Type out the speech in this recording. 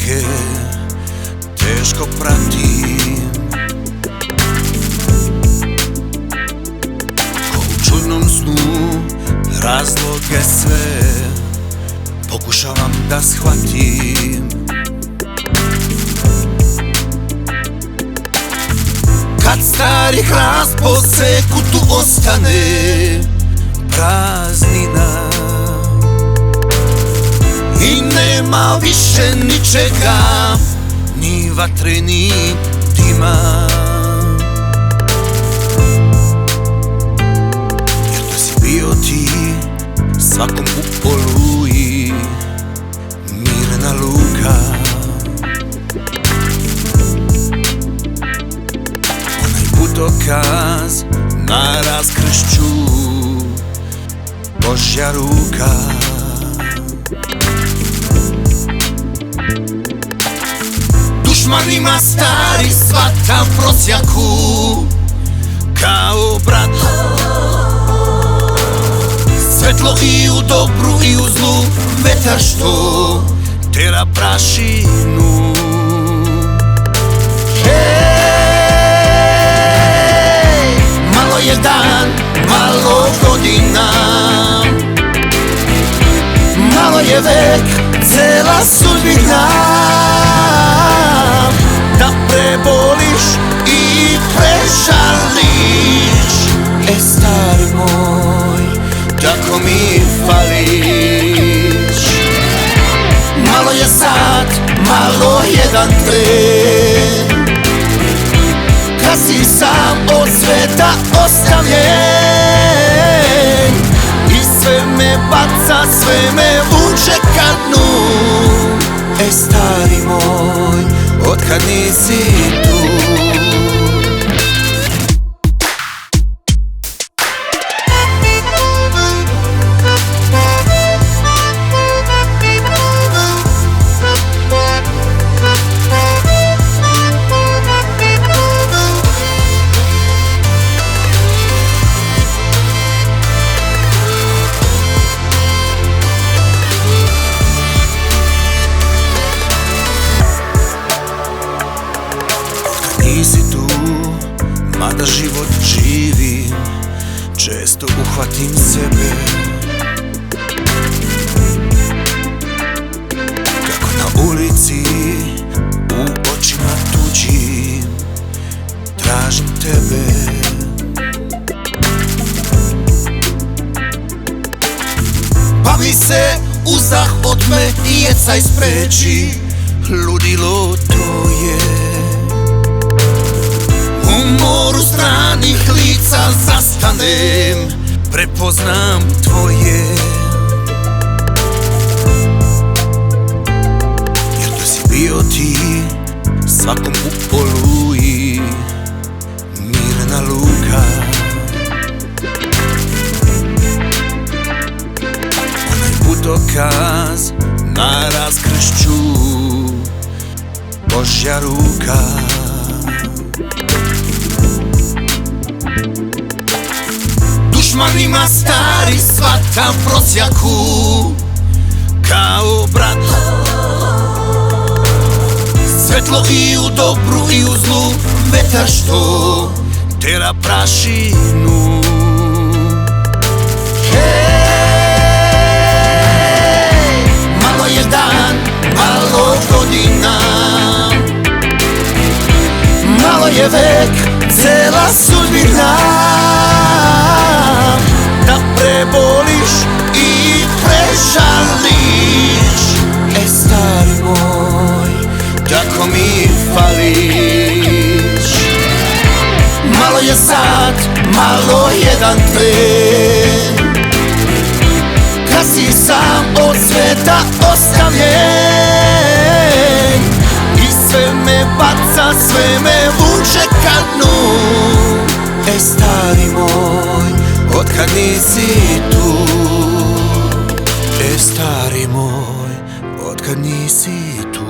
ruke teško pratim, ko u čudnom snu razloge sve pokušavam da shvatim. Kad stari hrast po seku tu ostane praznina i nema više ničega, ni vatre ni dima, jer to si bio ti svakom u oluji, mirna luka. Onaj putokaz na raskršću, Božja ruka. Dušmanima stari shvatam prosjaku kao brat, svetlo i u dobru i u zlu, vetar što tera prašinu. Hej, malo je dan, malo godina, malo je vek, cela sudbina, da preboliš i prežališ. Stari moj, tako mi fališ. Malo je sad, malo jedan tren, kad si sam od sveta ostavljen, i sve me baca, sve me vuče ka dnu. Stari moj, otkad nisi tu. Nisi tu, mada život živim, često uhvatim sebe kako na ulici u očima tuđim tražim tebe. Pa mi se uzdah otme i jecaj spreči, ludilo to je. U moru stranih lica zastanem, prepoznam tvoje, jer to si bio ti svakom u oluji, mirna luka. Onaj putokaz na raskršću, Božja ruka. Dušmanima stari shvatam prosjaku kao brat, svetlo i u dobru i u zlu, vetar što tera prašinu. Hej, malo je dan, malo godina, malo je vek, cela sudbina, da preboliš i prežališ. Stari moj, tako mi fališ. Malo je sad, malo jedan tren, kad si sam od sveta ostavljen, i sve me baca, sve me vuče ka dnu. Stari moj, otkad nisi tu. Stari moj, otkad nisi tu.